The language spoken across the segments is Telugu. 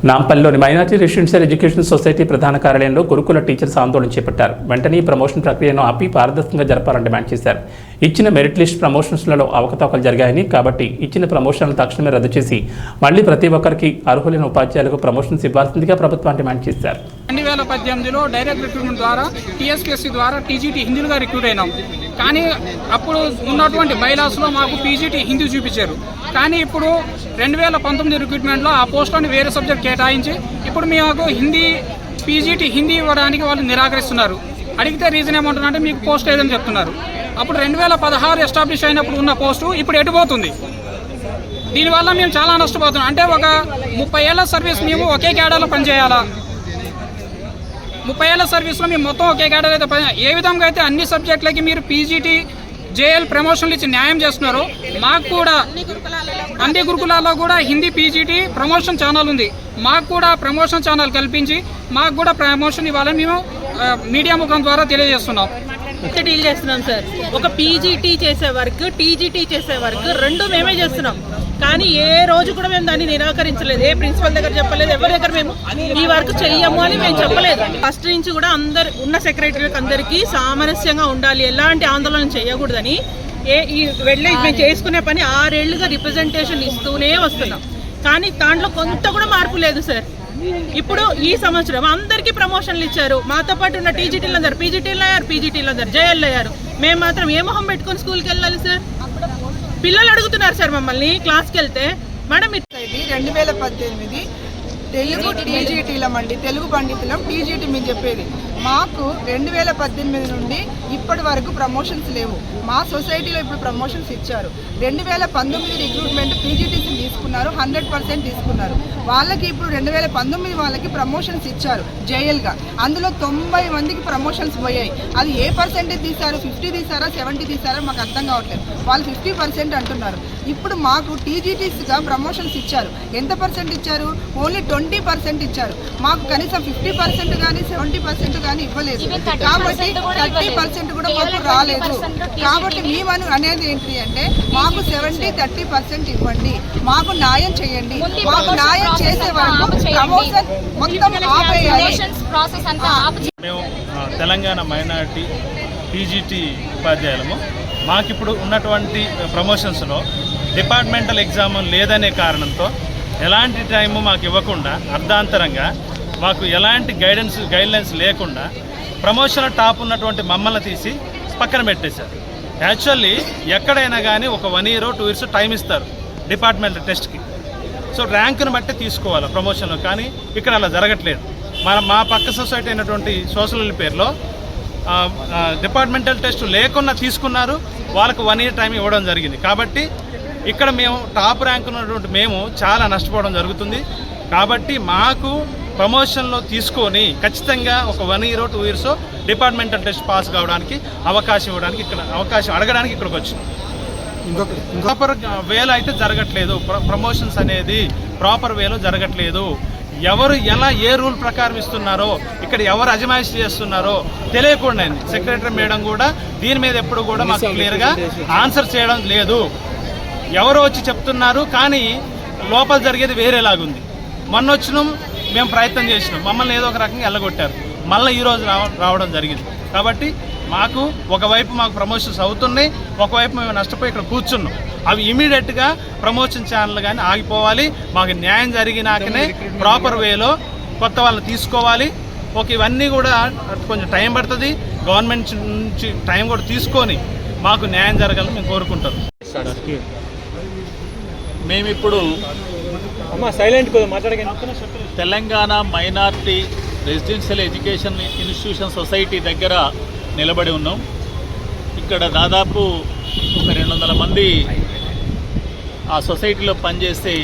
నాంపల్లిలోని మైనార్టీ రెసిడెన్షియల్ ఎడ్యుకేషన్ సొసైటీ ప్రధాన కార్యాలయంలో గురుకుల టీచర్స్ ఆందోళన చేపట్టారు. వెంటనే ప్రమోషన్ ప్రక్రియను ఆపి పారదర్శకంగా జరపాలని డిమాండ్ చేశారు. ఇచ్చిన మెరిట్ లిస్ట్ ప్రమోషన్స్లలో అవకతవకలు జరిగాయని, కాబట్టి ఇచ్చిన ప్రమోషన్లు తక్షణమే రద్దు చేసి మళ్లీ ప్రతి ఒక్కరికి అర్హులైన ఉపాధ్యాయులకు ప్రమోషన్స్ ఇవ్వాల్సిందిగా ప్రభుత్వాన్ని డిమాండ్ చేశారు. 2018లో డైరెక్ట్ రిక్రూట్మెంట్ ద్వారా టీఎస్పీఎస్సీ ద్వారా టీజీటీ హిందీలుగా రిక్రూట్ అయినాం. కానీ అప్పుడు ఉన్నటువంటి బైలాస్లో మాకు పీజీటీ హిందీ చూపించారు. కానీ ఇప్పుడు 2019 రిక్రూట్మెంట్లో ఆ పోస్టులోని వేరే సబ్జెక్ట్ కేటాయించి ఇప్పుడు మాకు పీజీటీ హిందీ ఇవ్వడానికి వాళ్ళు నిరాకరిస్తున్నారు. అడిగితే రీజన్ ఏమంటున్నారంటే మీకు పోస్ట్ లేదని చెప్తున్నారు. అప్పుడు 2016 ఎస్టాబ్లిష్ అయినప్పుడు ఉన్న పోస్టు ఇప్పుడు ఎటుపోతుంది. దీనివల్ల మేము చాలా నష్టపోతున్నాం. అంటే ఒక 30 ఏళ్ల సర్వీస్ మేము ఒకే కేడర్లో పనిచేయాలా? 30 ఏళ్ల సర్వీస్లో మేము మొత్తం ఒకే కేడర్ అయితే ఏ విధంగా అయితే అన్ని సబ్జెక్టులకి మీరు పీజీటీ జేఎల్ ప్రమోషన్లు ఇచ్చి న్యాయం చేస్తున్నారు, మాకు కూడా అన్ని గురుకులాల్లో కూడా హిందీ పీజీటీ ప్రమోషన్ ఛానల్ ఉంది. మాకు కూడా ప్రమోషన్ ఛానల్ కల్పించి మాకు కూడా ప్రమోషన్ ఇవ్వాలని మేము మీడియా ముఖం ద్వారా తెలియజేస్తున్నాం. డీల్ చేస్తున్నాం సార్. ఒక పీజీటీ చేసే వర్క్, టీజీటీ చేసే వర్క్ రెండు మేమే చేస్తున్నాం. కానీ ఏ రోజు కూడా మేము దాన్ని నిరాకరించలేదు. ఏ ప్రిన్సిపల్ దగ్గర చెప్పలేదు, ఎవరి దగ్గర మేము ఈ వర్క్ చెయ్యము అని మేము చెప్పలేదు. ఫస్ట్ నుంచి కూడా అందరు ఉన్న సెక్రటరీలకు అందరికీ సామరస్యంగా ఉండాలి, ఎలాంటి ఆందోళన చేయకూడదని వెళ్ళి మేము చేసుకునే పని 6 ఏళ్లుగా రిప్రజెంటేషన్ ఇస్తూనే వస్తున్నాం. కానీ దాంట్లో కొంత కూడా మార్పు లేదు సార్. ఇప్పుడు ఈ సంవత్సరం అందరికీ ప్రమోషన్లు ఇచ్చారు. మాతో పాటు ఉన్న టీజీటీలు అందరు పీజీటీలు అయ్యారు, పీజీటీలు అందరు జేఎల్ అయ్యారు. మేము మాత్రం ఏ మొహం పెట్టుకొని స్కూల్కి వెళ్ళాలి సార్? పిల్లలు అడుగుతున్నారు సార్ మమ్మల్ని క్లాస్కి వెళ్తే. మేడం 2018 తెలుగు టీజీటీలం అండి, తెలుగు పండితులం టీజీటీ మీరు చెప్పేది. మాకు 2018 నుండి ఇప్పటి వరకు ప్రమోషన్స్ లేవు. మా సొసైటీలో ఇప్పుడు ప్రమోషన్స్ ఇచ్చారు. 2019 రిక్రూట్మెంట్ పీజీటీసీ తీసుకున్నారు, 100% తీసుకున్నారు. వాళ్ళకి ఇప్పుడు 2019 వాళ్ళకి ప్రమోషన్స్ ఇచ్చారు జేఎల్గా. అందులో 90 మందికి ప్రమోషన్స్ పోయాయి. అది ఏ పర్సెంటేజ్ తీశారు? 50 తీసారా, 70 తీసారా మాకు అర్థం కావట్లేదు. వాళ్ళు 50% అంటున్నారు. ఇప్పుడు మాకు టీజీటీసీగా ప్రమోషన్స్ ఇచ్చారు. ఎంత పర్సెంట్ ఇచ్చారు? ఓన్లీ 20% ఇచ్చారు. మాకు కనీసం 50% కానీ 70% కానీ ఇవ్వలేదు. కాబట్టి 30% కూడా మాకు రాలేదు. కాబట్టి మేము అనేది ఏంటి అంటే మాకు 70-30% ఇవ్వండి, మాకు న్యాయం చేయండి. మాకు న్యాయం చేసే వరకు ప్రమోషన్ మొత్తం ఆపేయాలి. మేము తెలంగాణ మైనారిటీ టీజీటీ ఉపాధ్యాయులము. మాకిప్పుడు ఉన్నటువంటి ప్రమోషన్స్లో డిపార్ట్మెంటల్ ఎగ్జామ్ లేదనే కారణంతో ఎలాంటి టైము మాకు ఇవ్వకుండా అర్ధాంతరంగా మాకు ఎలాంటి గైడ్లైన్స్ లేకుండా ప్రమోషన్ టాప్ ఉన్నటువంటి మమ్మల్ని తీసి పక్కన పెట్టేశారు. యాక్చువల్లీ ఎక్కడైనా కానీ ఒక 1 year 2 years టైం ఇస్తారు డిపార్ట్మెంటల్ టెస్ట్కి. సో ర్యాంకును బట్టి తీసుకోవాలి ప్రమోషన్లో. కానీ ఇక్కడ అలా జరగట్లేదు. మా పక్క సొసైటీ అయినటువంటి సోషల్ పేరులో డిపార్ట్మెంటల్ టెస్ట్ లేకుండా తీసుకున్నారు. వాళ్ళకు 1 year టైం ఇవ్వడం జరిగింది. కాబట్టి ఇక్కడ మేము టాప్ ర్యాంక్ ఉన్నటువంటి మేము చాలా నష్టపోవడం జరుగుతుంది. కాబట్టి మాకు ప్రమోషన్లో తీసుకొని ఖచ్చితంగా ఒక 1 year 2 years departmental test pass కావడానికి అవకాశం ఇవ్వడానికి అవకాశం అడగడానికి ఇక్కడికి వచ్చింది. ప్రాపర్ వేలో అయితే జరగట్లేదు. ప్రమోషన్స్ అనేది ప్రాపర్ వేలో జరగట్లేదు. ఎవరు ఎలా ఏ రూల్ ప్రకారం ఇస్తున్నారో, ఇక్కడ ఎవరు అజమాయిషి చేస్తున్నారో తెలియకుండా సెక్రటరీ మేడం కూడా దీని మీద ఎప్పుడు కూడా మాకు క్లియర్గా ఆన్సర్ చేయడం లేదు. ఎవరో వచ్చి చెప్తున్నారు కానీ లోపల జరిగేది వేరేలాగుంది. మొన్న వచ్చినాం, మేము ప్రయత్నం చేసినాం, మమ్మల్ని ఏదో ఒక రకంగా వెళ్ళగొట్టారు. మళ్ళీ ఈరోజు రావడం జరిగింది. కాబట్టి మాకు ఒకవైపు మాకు ప్రమోషన్స్ అవుతున్నాయి, ఒకవైపు మేము నష్టపోయి ఇక్కడ కూర్చున్నాం. అవి ఇమీడియట్గా ప్రమోషన్ ఛానల్ కానీ ఆగిపోవాలి. మాకు న్యాయం జరిగినాకనే ప్రాపర్ వేలో కొత్త వాళ్ళని తీసుకోవాలి. ఇవన్నీ కూడా కొంచెం టైం పడుతుంది. గవర్నమెంట్ నుంచి టైం కూడా తీసుకొని మాకు న్యాయం జరగాలని మేము కోరుకుంటాం. మేమిప్పుడు Telangana minority residential education institution society దగ్గర నిలబడి ఉన్నాం. ఇక్కడ దాదాపు ఒక 200 మంది ఆ సొసైటీలో పనిచేసే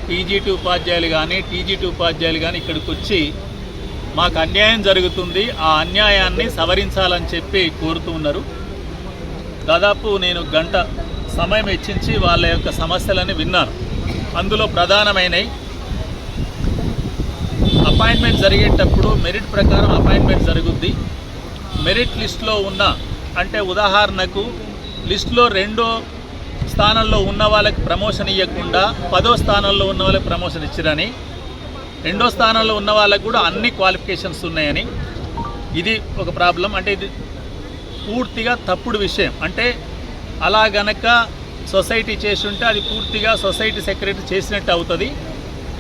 పీజీటీ ఉపాధ్యాయులు కానీ టీజీటీ ఉపాధ్యాయులు కానీ ఇక్కడికి వచ్చి మాకు అన్యాయం జరుగుతుంది, ఆ అన్యాయాన్ని సవరించాలని చెప్పి కోరుతూ ఉన్నారు. దాదాపు నేను 1 గంట సమయం వెచ్చించి వాళ్ళ యొక్క సమస్యలని విన్నాను. అందులో ప్రధానమైనవి అపాయింట్మెంట్ జరిగేటప్పుడు మెరిట్ ప్రకారం అపాయింట్మెంట్ జరుగుద్ది. మెరిట్ లిస్టులో ఉన్న, అంటే ఉదాహరణకు లిస్టులో 2వ స్థానంలో ఉన్న వాళ్ళకి ప్రమోషన్ ఇవ్వకుండా 10వ స్థానంలో ఉన్న వాళ్ళకి ప్రమోషన్ ఇచ్చిరని, రెండో స్థానంలో ఉన్న వాళ్ళకు కూడా అన్ని క్వాలిఫికేషన్స్ ఉన్నాయని, ఇది ఒక ప్రాబ్లం. అంటే ఇది పూర్తిగా తప్పుడు విషయం. అంటే అలా గనక సొసైటీ చేసి ఉంటే అది పూర్తిగా సొసైటీ సెక్రటరీ చేసినట్టు అవుతుంది.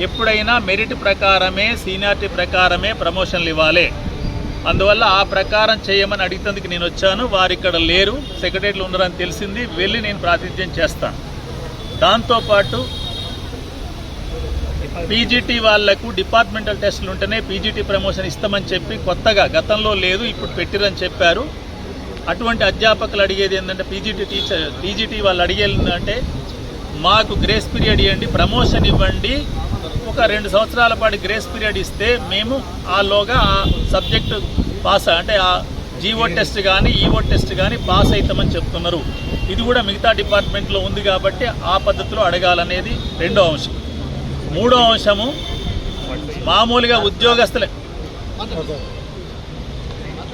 ఎప్పుడైనా మెరిట్ ప్రకారమే, సీనియారిటీ ప్రకారమే ప్రమోషన్లు ఇవ్వాలి. అందువల్ల ఆ ప్రకారం చేయమని అడిగినందుకు నేను వచ్చాను. వారు ఇక్కడ లేరు, సెక్రటరీలు ఉన్నారని తెలిసింది, వెళ్ళి నేను ప్రాతినిధ్యం చేస్తాను. దాంతోపాటు పీజీటీ వాళ్లకు డిపార్ట్మెంటల్ టెస్టులు ఉంటేనే పీజీటీ ప్రమోషన్ ఇస్తామని చెప్పి కొత్తగా, గతంలో లేదు ఇప్పుడు పెట్టిరని చెప్పారు. అటువంటి అధ్యాపకులు అడిగేది ఏంటంటే, పీజీటీ వాళ్ళు అడిగేది ఏంటంటే మాకు గ్రేస్ పీరియడ్ ఇవ్వండి, ప్రమోషన్ ఇవ్వండి, ఒక 2 సంవత్సరాల పాటు గ్రేస్ పీరియడ్ ఇస్తే మేము ఆలోగా ఆ సబ్జెక్టు పాస్, అంటే ఆ జీఓ టెస్ట్ కానీ ఈఓ టెస్ట్ కానీ పాస్ అవుతామని చెప్తున్నారు. ఇది కూడా మిగతా డిపార్ట్మెంట్లో ఉంది కాబట్టి ఆ పద్ధతిలో అడగాలనేది రెండో అంశం. మూడో అంశము మామూలుగా ఉద్యోగస్తులే